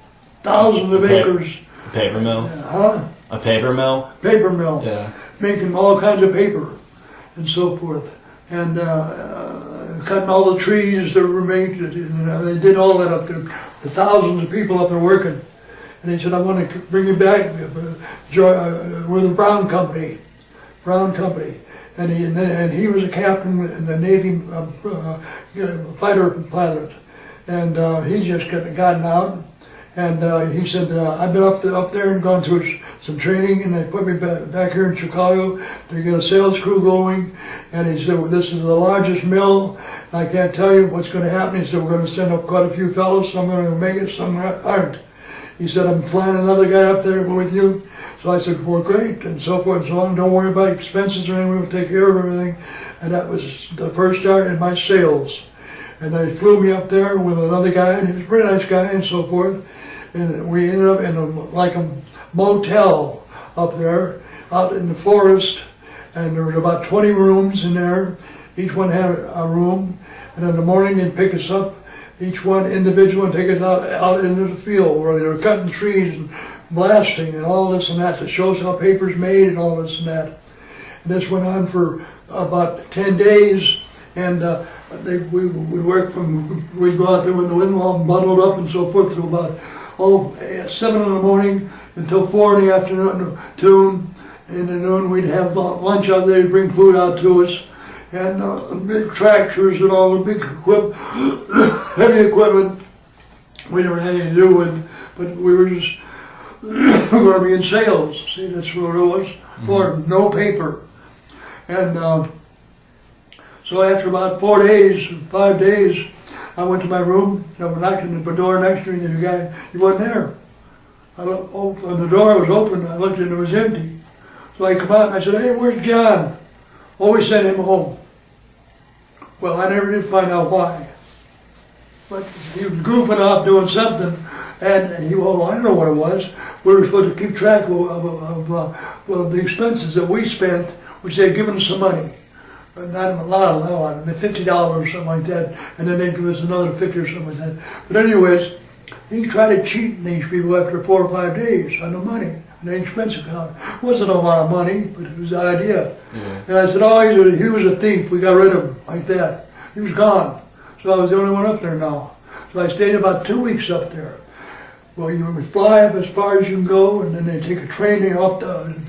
thousands of acres. A paper mill? Huh? A paper mill? Paper mill. Yeah. Making all kinds of paper and so forth. And cutting all the trees that were made. They did all that up there. The thousands of people up there working. And he said, I want to bring you back with the Brown Company. Brown Company. And he was a captain in the Navy fighter pilot. And he just gotten out. And he said, I've been up there and gone through some training, and they put me back here in Chicago to get a sales crew going. And he said, well, this is the largest mill. I can't tell you what's going to happen. He said, we're going to send up quite a few fellows. Some are going to make it, some aren't. He said, I'm flying another guy up there with you. So I said, well, great, and so forth and so on. Don't worry about expenses or anything. We'll take care of everything. And that was the first start in my sales. And they flew me up there with another guy, and he was a pretty nice guy and so forth. And we ended up in like a motel up there, out in the forest. And there were about 20 rooms in there. Each one had a room. And in the morning they'd pick us up, each one individual, and take us out into the field where they were cutting trees and blasting and all this and that to show us how paper's made and all this and that. And this went on for about 10 days. And we'd work we'd go out there with the wind all bundled up and so forth till about 7 in the morning until 4 in the afternoon. In the noon we'd have lunch out there, they'd bring food out to us. And big tractors and all the big heavy equipment we never had anything to do with, but we were just going to be in sales. See, that's what it was for, no paper. And so after about 5 days, I went to my room, and I knocked on the door next to me, and the guy, he wasn't there. I looked, and the door was open, I looked and it was empty. So I come out and I said, hey, where's John? Always sent him home. Well, I never did find out why. But he was goofing off doing something, and I don't know what it was. We were supposed to keep track of the expenses that we spent, which they had given us some money. Not a lot, $50 or something like that, and then they'd give us another 50 or something like that. But anyways, he tried to cheat these people after 4 or 5 days on the money, on the expense account. It wasn't a lot of money, but it was the idea. Yeah. And I said, oh, he was a thief, we got rid of him, like that. He was gone. So I was the only one up there now. So I stayed about 2 weeks up there. Well, you would fly up as far as you can go, and then they take a train up and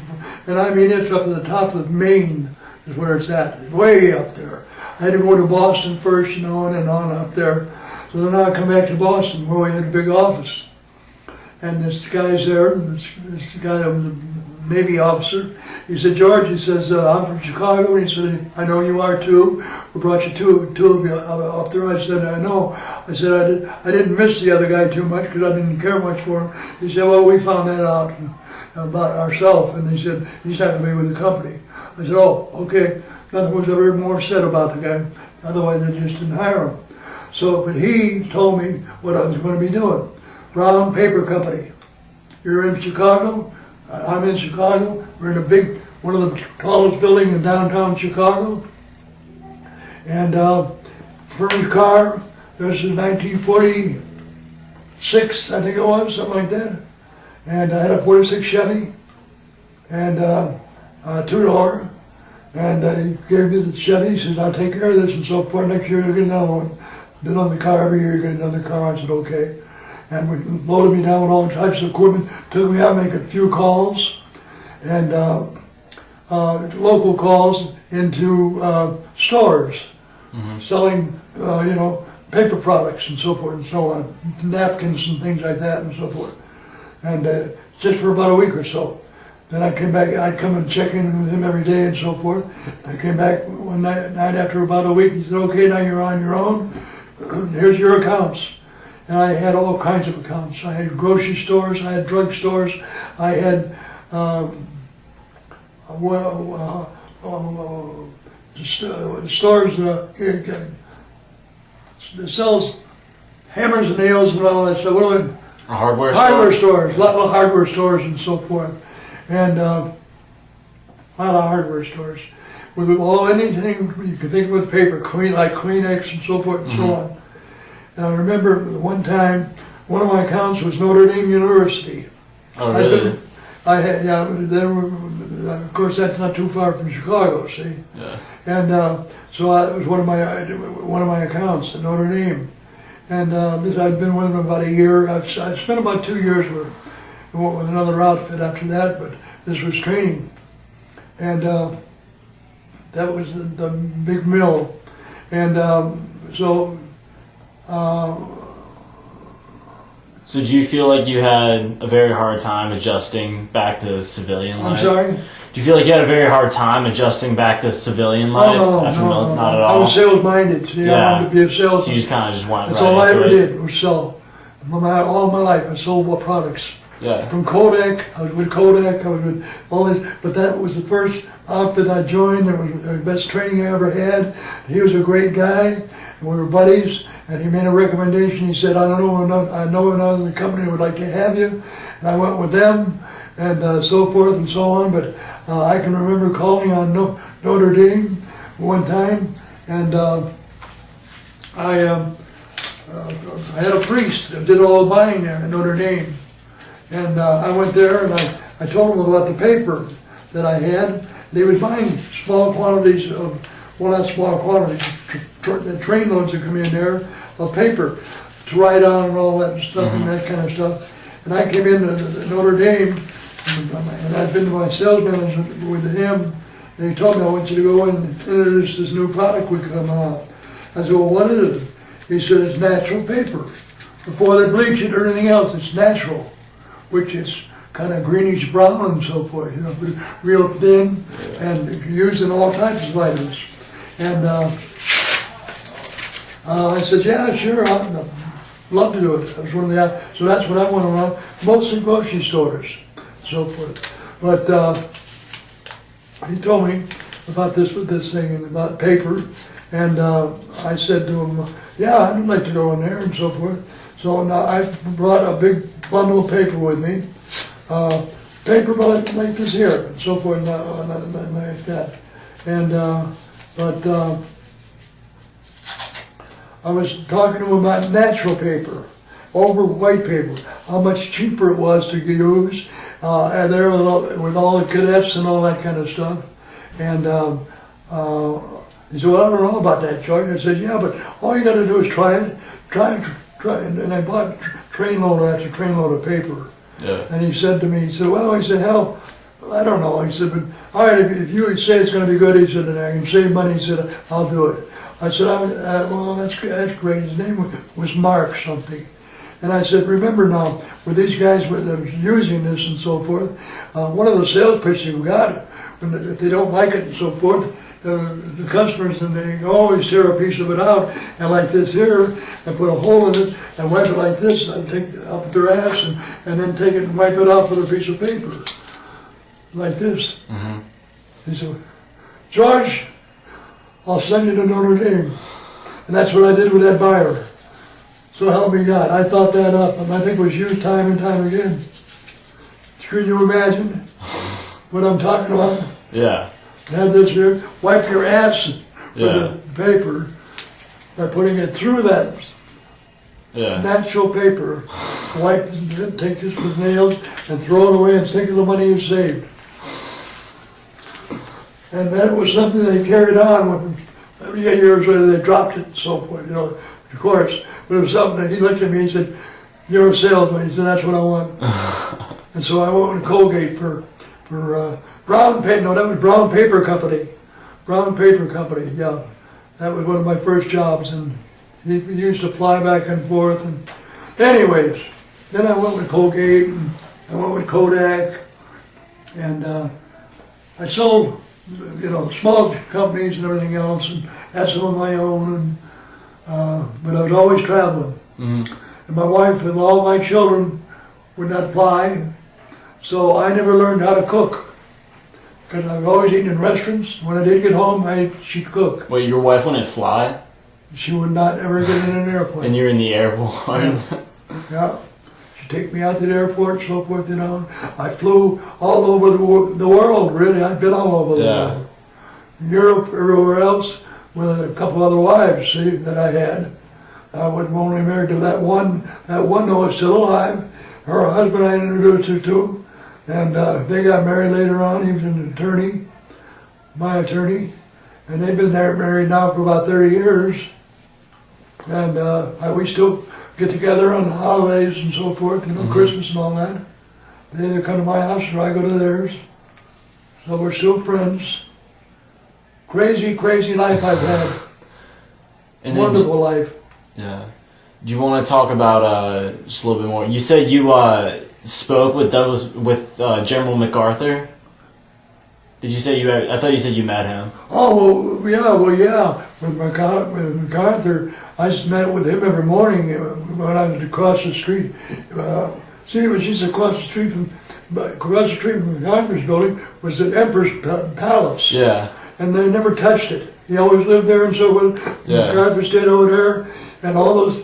I mean, it's up to the top of Maine is where it's at, way up there. I had to go to Boston first, and on up there. So then I come back to Boston, where we had a big office. And this guy's there, this guy that was a Navy officer. He said, George, he says, I'm from Chicago. And he said, I know you are too. We brought you two of you up there. I said, I know. I said, I didn't miss the other guy too much because I didn't care much for him. He said, well, we found that out about ourselves. And he said, he's not going to be with the company. I said, oh, okay. Nothing was ever more said about the guy. Otherwise, they just didn't hire him. So, but he told me what I was going to be doing. Brown Paper Company. You're in Chicago. I'm in Chicago. We're in one of the tallest buildings in downtown Chicago. And first car, this is 1946, I think it was, something like that. And I had a 46 Chevy, and 2-door, And he gave me the Chevy. He said, "I'll take care of this and so forth. Next year you'll get another one. Been on the car every year. You get another car." I said, "Okay." And we loaded me down with all types of equipment. Took me out making a few calls, and local calls into stores, selling paper products and so forth and so on, napkins and things like that and so forth. And just for about a week or so. Then I came back. I'd come and check in with him every day and so forth. I came back one night after about a week. He said, "Okay, now you're on your own. Here's your accounts." And I had all kinds of accounts. I had grocery stores, I had drug stores, I had stores that sells hammers and nails and all that stuff. Hardware stores, a lot of hardware stores and so forth. And a lot of hardware stores. With anything you could think of with paper, like Kleenex and so forth and so on. And I remember one time, one of my accounts was Notre Dame University. Oh, really? Of course, that's not too far from Chicago, see? Yeah. And so it was one of my accounts at Notre Dame. And I'd been with them about a year. I spent about 2 years with another outfit after that, but this was training. And that was the big mill. And So do you feel like you had a very hard time adjusting back to civilian life? I'm sorry? Do you feel like you had a very hard time adjusting back to civilian life? No, Not at I all? was sales-minded. See, I wanted to be a salesman. So you just kind of went That's right all I into ever it? did was sell. All my life I sold products. Yeah. From Kodak, I was with Kodak, I was with all this, but that was the first outfit I joined. It was the best training I ever had. He was a great guy, and we were buddies, and he made a recommendation. He said, I know another company would like to have you, and I went with them, and so forth and so on, but I can remember calling on Notre Dame one time, and I had a priest that did all the buying there at Notre Dame. And I went there and I told him about the paper that I had. And he was buying small quantities of, well, not small quantities, train loads that come in there of paper to write on and all that stuff and that kind of stuff. And I came into Notre Dame and I'd been to my sales manager with him, and he told me, I want you to go and introduce this new product we come out. I said, well, what is it? He said, it's natural paper. Before they bleach it or anything else, it's natural, which is kind of greenish brown and so forth, real thin and used in all types of items. And I said, yeah, sure, I'd love to do it. That was one of the, so that's what I went around, mostly grocery stores, so forth. But he told me about this thing and about paper, and I said to him, yeah, I'd like to go in there and so forth. So now I brought a big bundle of paper with me, paper like this here, and so forth, like that. And I was talking to him about natural paper over white paper, how much cheaper it was to use, and there with all the cadets and all that kind of stuff. And he said, well, I don't know about that, George. I said, yeah, but all you got to do is try it. And I bought trainload after trainload of paper. Yeah. And he said to me, he said, well, hell, I don't know. He said, but all right, if you say it's going to be good, he said, and I can save money, he said, I'll do it. I said, well, that's great. His name was Mark something. And I said, remember now, with these guys that are using this and so forth, one of the sales pitches we got, if they don't like it and so forth, the customers, and they always tear a piece of it out, and like this here, and put a hole in it, and wipe it like this, and take it up their ass, and then take it and wipe it off with a piece of paper, like this. Mm-hmm. He said, George, I'll send you to Notre Dame. And that's what I did with that buyer. So help me God. I thought that up, and I think it was used time and time again. Can you imagine what I'm talking about? Yeah. Have this here, wipe your ass with the paper by putting it through that natural paper. Wipe it, take this with nails and throw it away and think of the money you saved. And that was something they carried on with. 8 years later, they dropped it and so forth, you know, of course. But it was something that he looked at me and he said, "You're a salesman." He said, "That's what I want." And so I went to Colgate for Brown Paper. No, that was Brown Paper Company. Brown Paper Company, yeah. That was one of my first jobs, and he used to fly back and forth. And anyways, then I went with Colgate, and I went with Kodak, and I sold, you know, small companies and everything else, and had some of my own, and but I was always traveling. Mm-hmm. And my wife and all my children would not fly, so I never learned how to cook. Because I was always eating in restaurants. When I did get home, she'd cook. Wait, your wife wouldn't fly? She would not ever get in an airplane. And you're in the airport? Yeah. She'd take me out to the airport and so forth, you know. I flew all over the world, really. I've been all over the world. Europe, everywhere else, with a couple other wives, see, that I had. I was only married to that one though is still alive. Her husband I introduced her to. And they got married later on. He was an attorney, my attorney. And they've been there married now for about 30 years. And we still get together on the holidays and so forth, you know, Christmas and all that. They either come to my house or I go to theirs. So we're still friends. Crazy, crazy life I've had. And wonderful life. Yeah. Do you want to talk about just a little bit more? You said you spoke with General MacArthur. Did you say you had? I thought you said you met him. Oh well, yeah. With MacArthur, I just met with him every morning when I was across the street. See, it was just across the street from MacArthur's building was the Emperor's Palace. Yeah. And they never touched it. He always lived there and so forth. Yeah. MacArthur stayed over there, and all those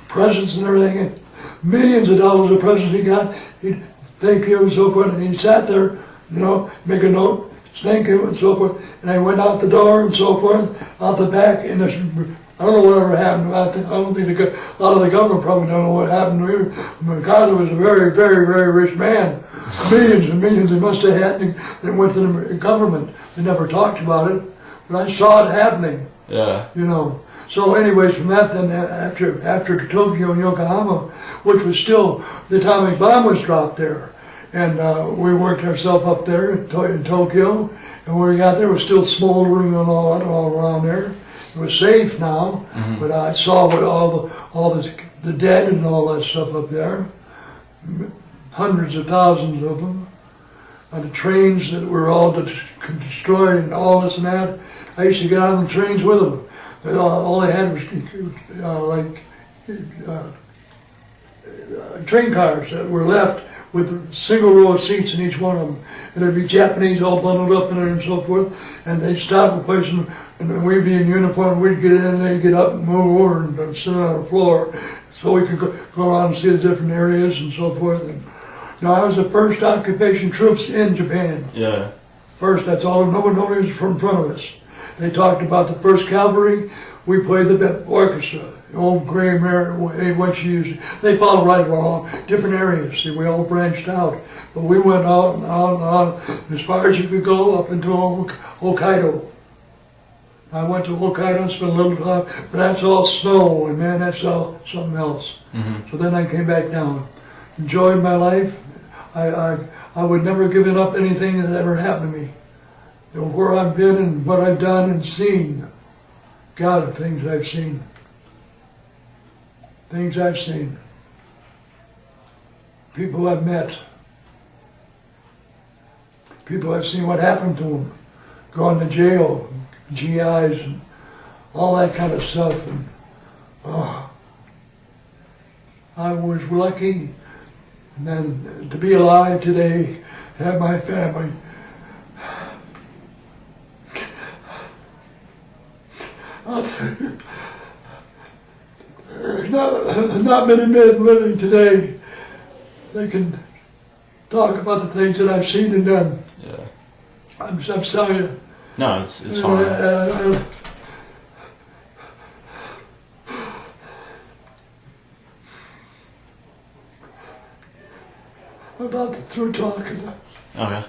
presents and everything, and millions of dollars of presents he got. He'd thank you and so forth, and he sat there, you know, make a note, thank you and so forth. And I went out the door and so forth, out the back, and I don't know whatever happened about that. I don't think a lot of the government probably don't know what happened to him. MacArthur was a very, very, very rich man. Millions and millions he must have had, and they went to the government. They never talked about it, but I saw it happening. Yeah. You know. So anyways, from that then, after Tokyo and Yokohama, which was still, the atomic bomb was dropped there. And we worked ourselves up there in Tokyo, and when we got there, it was still smoldering and all around there. It was safe now, but I saw what all the dead and all that stuff up there, hundreds of thousands of them, and the trains that were all destroyed and all this and that. I used to get on the trains with them. All they had was train cars that were left with a single row of seats in each one of them. And there'd be Japanese all bundled up in there and so forth. And they'd stop a place and we'd be in uniform, we'd get in and they'd get up and move over and sit on the floor so we could go around and see the different areas and so forth. And, you know, I was the first occupation troops in Japan. Yeah. First, that's all. Nobody was from front of us. They talked about the 1st Cavalry. We played the orchestra. The old Graham Mary, what she used. They followed right along different areas. See, we all branched out. But we went on and on and on as far as you could go up until Hokkaido. I went to Hokkaido and spent a little time, but that's all snow, and man, that's all something else. So then I came back down. Enjoyed my life. I would never give up anything that ever happened to me. Where I've been and what I've done and seen. God, the things I've seen. Things I've seen. People I've met. People I've seen what happened to them. Going to jail, GIs, and all that kind of stuff. And I was lucky and then to be alive today, have my family. I'll tell you, there's not many men living today that can talk about the things that I've seen and done. Yeah. I'm telling you. No, it's fine. I'm about to through talking. Okay.